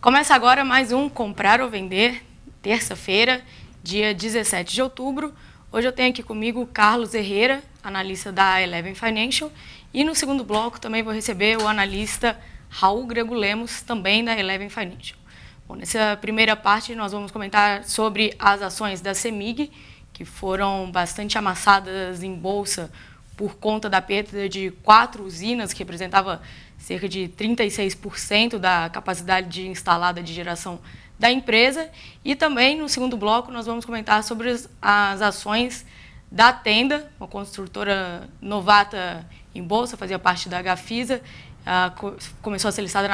Começa agora mais um Comprar ou Vender, terça-feira, dia 17 de outubro. Hoje eu tenho aqui comigo o Carlos Herrera, analista da Eleven Financial, e no segundo bloco também vou receber o analista Raul Grego Lemos, também da Eleven Financial. Bom, nessa primeira parte nós vamos comentar sobre as ações da CEMIG, que foram bastante amassadas em bolsa por conta da perda de 4 usinas, que representava cerca de 36% da capacidade instalada de geração da empresa. E também, no segundo bloco, nós vamos comentar sobre as ações da Tenda, uma construtora novata em bolsa, fazia parte da Gafisa, começou a ser listada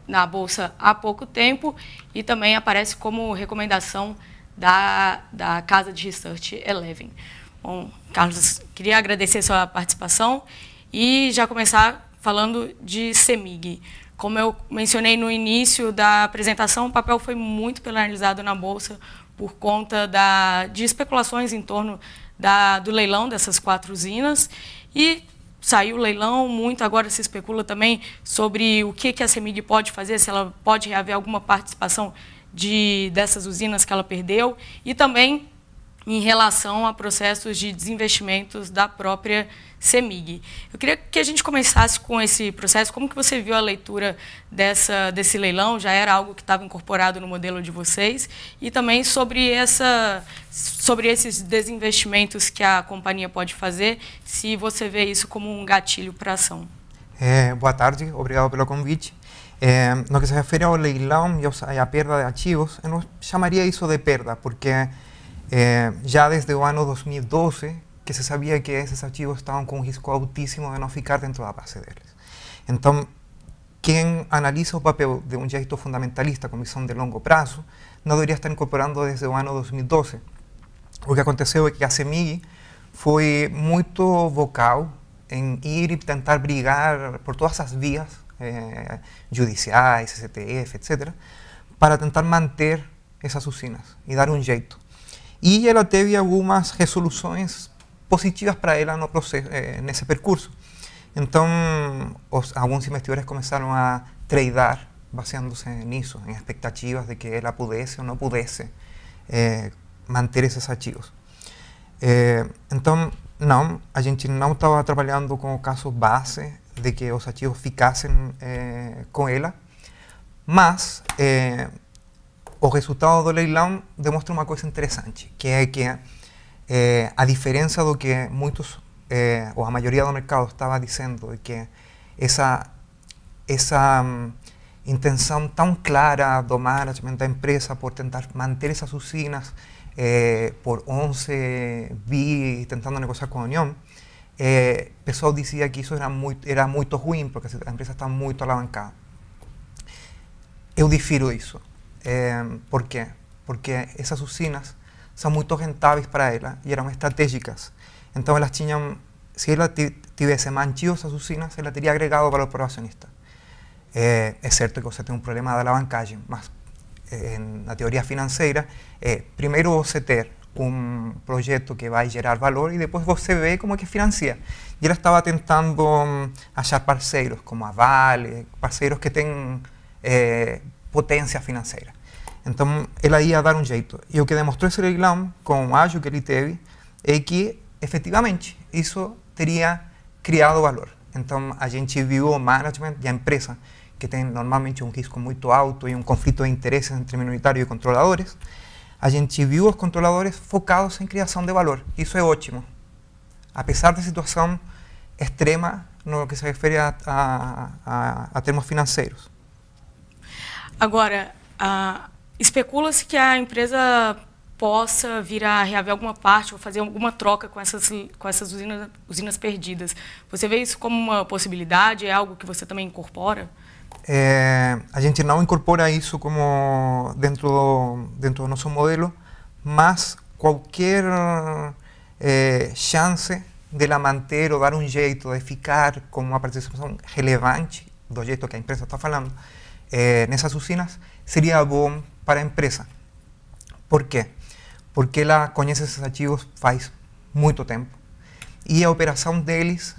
na bolsa há pouco tempo e também aparece como recomendação da casa de research Eleven. Bom, Carlos, queria agradecer a sua participação e já começar falando de CEMIG. Como eu mencionei no início da apresentação, o papel foi muito penalizado na Bolsa por conta de especulações em torno do leilão dessas 4 usinas. E saiu o leilão, muito agora se especula também sobre o que a CEMIG pode fazer, se ela pode reaver alguma participação dessas usinas que ela perdeu, e também em relação a processos de desinvestimentos da própria CEMIG. Eu queria que a gente começasse com esse processo. Como que você viu a leitura desse leilão? Já era algo que estava incorporado no modelo de vocês? E também sobre esses desinvestimentos que a companhia pode fazer, se você vê isso como um gatilho para a ação. Boa tarde, obrigado pelo convite. No que se refere ao leilão e à perda de ativos, eu não chamaria isso de perda, porque já desde o ano 2012 que se sabia que esses ativos estavam com um risco altíssimo de não ficar dentro da base deles. Então, quem analisa o papel de um jeito fundamentalista com visão de longo prazo, não deveria estar incorporando desde o ano 2012. O que aconteceu é que a CEMIG foi muito vocal em ir e tentar brigar por todas as vias judiciais, STF, etc., para tentar manter essas usinas e dar um jeito. E ela teve algumas resoluções positivas para ela no processo, nesse percurso. Então, alguns investidores começaram a tradear baseando-se nisso, em expectativas de que ela pudesse ou não pudesse manter esses ativos. Então, não, a gente não estava trabalhando com o caso base de que os ativos ficassem com ela, mas o resultado do leilão demonstra uma coisa interessante, que é que a diferença do que muitos, ou a maioria do mercado estava dizendo, de que essa intenção tão clara do management da empresa por tentar manter essas usinas por 11 bi, tentando negociar com a União, o pessoal dizia que isso era muito ruim, porque a empresa está muito alavancada. Eu difiro isso. ¿Por quê? Porque essas usinas são muito rentáveis para ela e eram estratégicas. Então, elas tinham, se ela tivesse mantido essas usinas, ela teria agregado valor para o acionista. É certo que você tem um problema de alavancagem, mas na teoria financeira, primeiro você ter um projeto que vai gerar valor e depois você vê como é que financia. E ela estava tentando achar parceiros, como a Vale, parceiros que têm potência financeira. Então, ela ia dar um jeito. E o que demonstrou esse leilão, com o ágio que ele teve, é que, efetivamente, isso teria criado valor. Então, a gente viu o management e a empresa, que tem normalmente um risco muito alto e um conflito de interesses entre minoritários e controladores, a gente viu os controladores focados em criação de valor. Isso é ótimo. Apesar da situação extrema no que se refere a termos financeiros. Agora, especula-se que a empresa possa vir a reaver alguma parte ou fazer alguma troca com essas usinas perdidas. Você vê isso como uma possibilidade? É algo que você também incorpora? A gente não incorpora isso como dentro do nosso modelo, mas qualquer chance de ela manter ou dar um jeito de ficar com uma participação relevante, do jeito que a empresa está falando, nessas usinas, seria bom para a empresa. Por quê? Porque ela conhece esses ativos faz muito tempo e a operação deles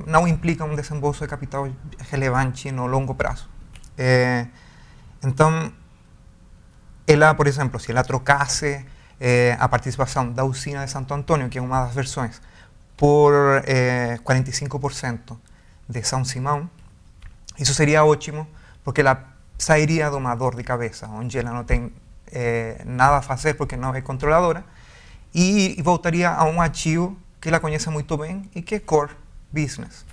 não implica desembolso de capital relevante no longo prazo. Então, ela, por exemplo, se ela trocasse a participação da usina de Santo Antônio, que é uma das versões, por 45% de São Simão, isso seria ótimo, porque ela sairia de uma dor de cabeça, onde ela não tem nada a fazer porque não é controladora, e voltaria a um ativo que ela conhece muito bem e que é core business.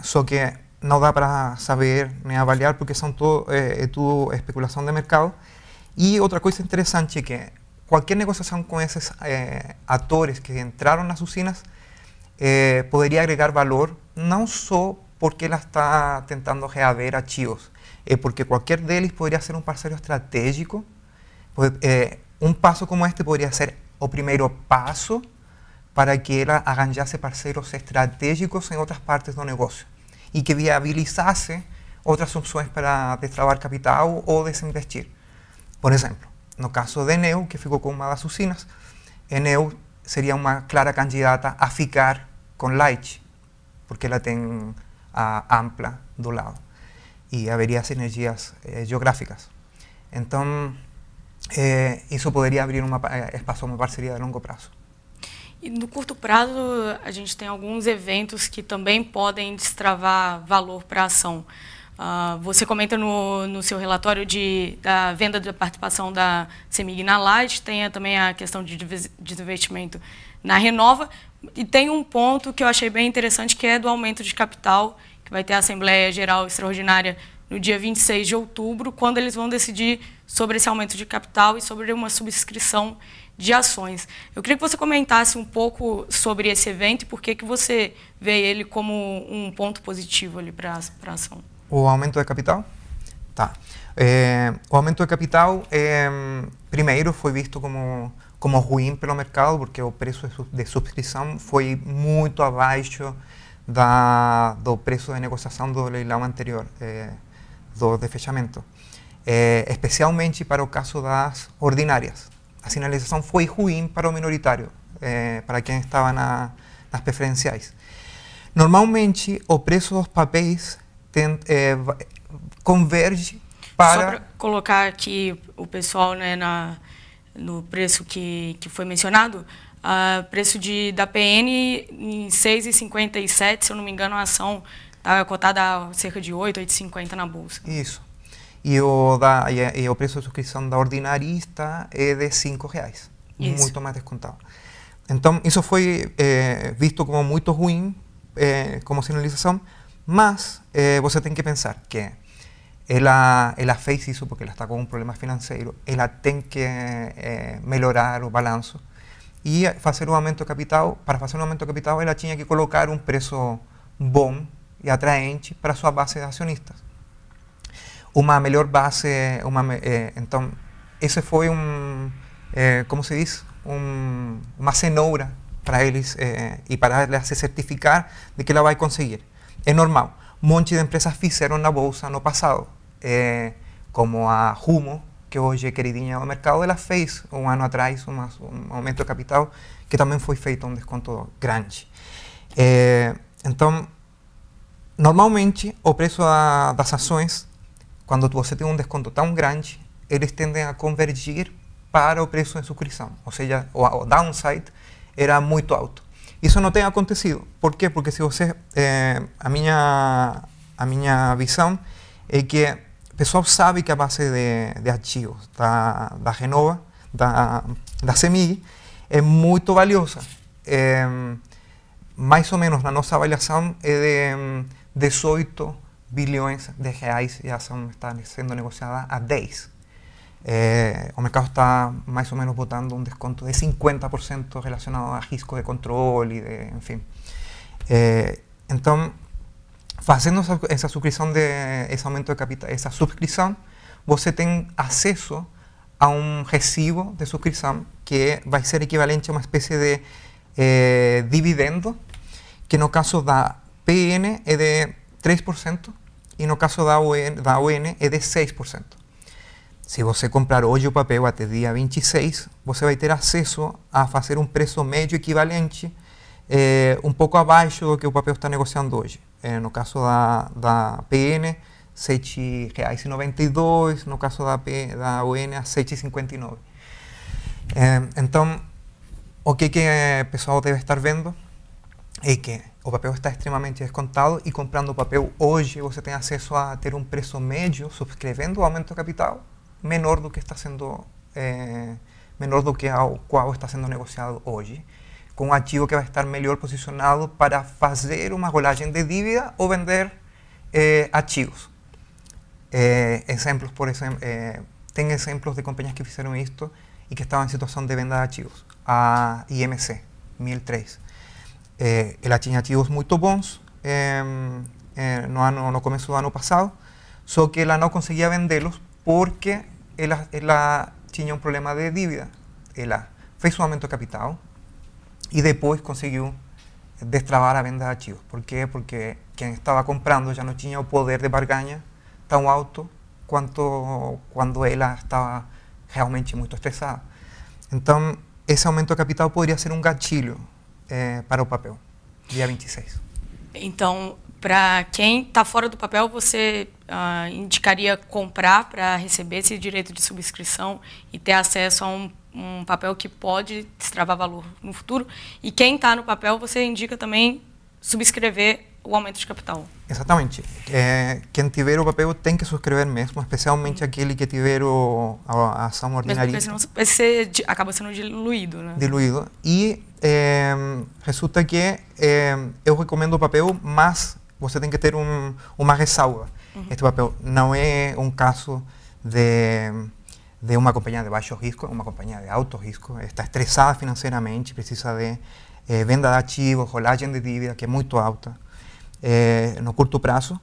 Só que não dá para saber nem avaliar porque é tudo especulação de mercado. E outra coisa interessante é que qualquer negociação com esses atores que entraram nas usinas poderia agregar valor, não só porque ela está tentando reaver ativos, porque qualquer deles poderia ser um parceiro estratégico. Um passo como este poderia ser o primeiro passo para que ela arranjasse parceiros estratégicos em outras partes do negócio e que viabilizasse outras opções para destravar capital ou desinvestir. Por exemplo, no caso de Enel, que ficou com uma das usinas, Enel seria uma clara candidata a ficar com Light, porque ela tem a Ampla do lado e haveria sinergias geográficas. Então, isso poderia abrir espaço a uma parceria de longo prazo. E no curto prazo, a gente tem alguns eventos que também podem destravar valor para a ação. Você comenta no seu relatório da venda da participação da CEMIG na Light, tem também a questão de desinvestimento na Renova, e tem um ponto que eu achei bem interessante, que é do aumento de capital, que vai ter a Assembleia Geral Extraordinária no dia 26 de outubro, quando eles vão decidir sobre esse aumento de capital e sobre uma subscrição de ações. Eu queria que você comentasse um pouco sobre esse evento e por que você vê ele como um ponto positivo ali para a ação. O aumento de capital? Tá. O aumento de capital, primeiro, foi visto como ruim pelo mercado, porque o preço de subscrição foi muito abaixo do preço de negociação do leilão anterior, de fechamento. Especialmente para o caso das ordinárias. A sinalização foi ruim para o minoritário, para quem estava nas preferenciais. Normalmente, o preço dos papéis converge para... Só para colocar aqui o pessoal, né, no preço que foi mencionado, o preço da PN em 6,57, se eu não me engano, a ação está cotada a cerca de 8,50 na Bolsa. Isso. E o preço de subscrição da ordinarista é de R$5, muito mais descontado. Então, isso foi visto como muito ruim, como sinalização, mas você tem que pensar que ela fez isso porque ela está com um problema financeiro, ela tem que melhorar o balanço e fazer um aumento de capital. Para fazer um aumento de capital, ela tinha que colocar um preço bom e atraente para sua base de acionistas. Uma melhor base, então, esse foi como se diz, uma cenoura para eles e para ela se certificar de que ela vai conseguir. É normal. Um monte de empresas fizeram na bolsa no passado, como a Rumo, que hoje é queridinha do mercado, ela fez um ano atrás um aumento de capital que também foi feito um desconto grande. Então, normalmente, o preço das ações, quando você tem um desconto tão grande, eles tendem a convergir para o preço de subscrição, ou seja, o downside era muito alto. Isso não tem acontecido. Por quê? Porque se você, a minha visão é que o pessoal sabe que a base de ativos da Renova, da CEMIG, é muito valiosa. Mais ou menos, na nossa avaliação, é de 18 bilhões de reais e a ação está sendo negociada a 10. O mercado está mais ou menos botando um desconto de 50% relacionado a risco de controle, enfim. Então, fazendo essa subscrição, esse aumento de capital, essa subscrição, você tem acesso a um recibo de subscrição que vai ser equivalente a uma espécie de dividendo, que no caso da PN é de 3%, e no caso da ON é de 6%. Se você comprar hoje o papel até dia 26, você vai ter acesso a fazer um preço médio equivalente, um pouco abaixo do que o papel está negociando hoje. No caso da PN, R$ 7,92, no caso da UN, a R$ 7,59. Então, o que o pessoal deve estar vendo é que o papel está extremamente descontado e comprando o papel hoje você tem acesso a ter um preço médio, subscrevendo o aumento de capital, menor do que está sendo, menor do que ao qual está sendo negociado hoje, com um ativo que vai estar melhor posicionado para fazer uma rolagem de dívida ou vender ativos. Exemplos, por exemplo, tem exemplos de companhias que fizeram isto e que estavam em situação de venda de ativos. A IMC, 1003. Ela tinha ativos muito bons no começo do ano passado, só que ela não conseguia vendê-los porque ela tinha um problema de dívida. Ela fez um aumento de capital e depois conseguiu destravar a venda de ativos. Por quê? Porque quem estava comprando já não tinha o poder de barganha tão alto quanto quando ela estava realmente muito estressada. Então, esse aumento de capital poderia ser um gatilho para o papel, dia 26. Então, para quem está fora do papel, você indicaria comprar para receber esse direito de subscrição e ter acesso a um papel que pode destravar valor no futuro. E quem está no papel, você indica também subscrever o aumento de capital. Exatamente. Quem tiver o papel tem que subscrever mesmo, especialmente aquele que tiver a ação ordinária. Mesmo porque senão acaba sendo diluído, né? Diluído. E resulta que eu recomendo o papel, mas você tem que ter uma ressalva. Este papel não é um caso de uma companhia de baixo risco, é uma companhia de alto risco, está estressada financeiramente, precisa de venda de ativos, rolagem de dívida, que é muito alta no curto prazo,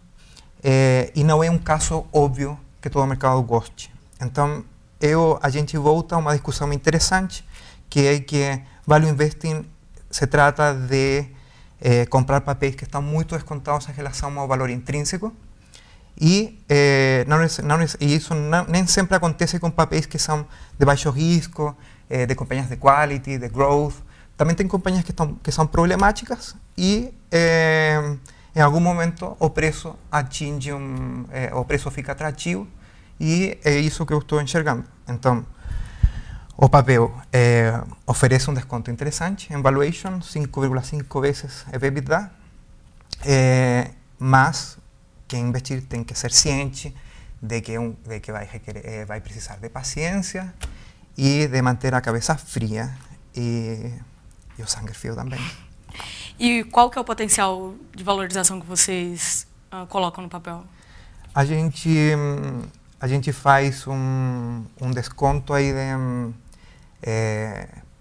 e não é um caso óbvio que todo o mercado goste. Então, a gente volta a uma discussão interessante, que é que value investing se trata de comprar papéis que estão muito descontados em relação ao valor intrínseco, e isso nem sempre acontece com papéis que são de baixo risco, de companhias de quality, de growth. Também tem companhias que são problemáticas e em algum momento o preço atinge o preço fica atrativo, e é isso que eu estou enxergando. Então, o papel oferece um desconto interessante em valuation, 5,5 vezes EBITDA, mas quem investir tem que ser ciente de que vai precisar de paciência e de manter a cabeça fria e o sangue frio também. E qual que é o potencial de valorização que vocês colocam no papel? A gente faz um desconto aí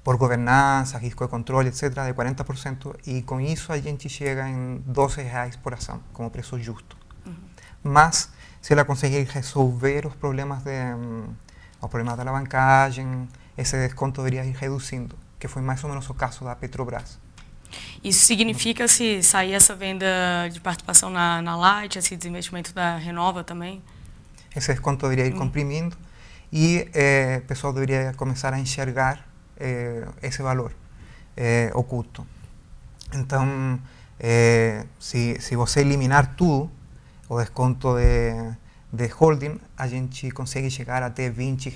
por governança, risco de controle, etc., de 40%, e com isso a gente chega em R$ 12 por ação, como preço justo. Mas, se ela conseguir resolver os problemas da alavancagem, esse desconto deveria ir reduzindo, que foi mais ou menos o caso da Petrobras. Isso significa, se sair essa venda de participação na Light, esse desinvestimento da Renova também? Esse desconto deveria ir comprimindo e o pessoal deveria começar a enxergar esse valor oculto. Então, se você eliminar tudo, o desconto de holding, a gente consegue chegar até R$ 20,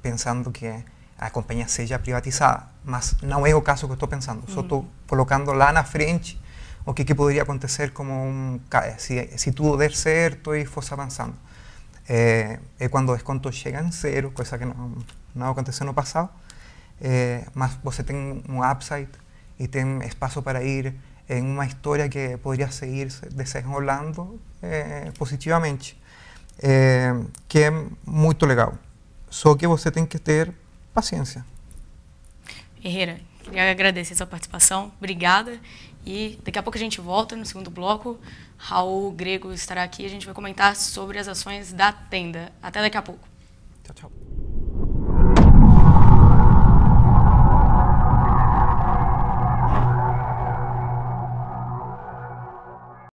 pensando que a companhia seja privatizada. Mas não é o caso que eu estou pensando. Só estou colocando lá na frente o que poderia acontecer como se tudo der certo e fosse avançando. É quando o desconto chega em zero, coisa que não aconteceu no passado, mas você tem um upside e tem espaço para ir em uma história que poderia seguir desenrolando positivamente, que é muito legal. Só que você tem que ter paciência. Herrera, queria agradecer a sua participação, obrigada. E daqui a pouco a gente volta no segundo bloco. Raul Grego estará aqui e a gente vai comentar sobre as ações da Tenda. Até daqui a pouco. Tchau, tchau.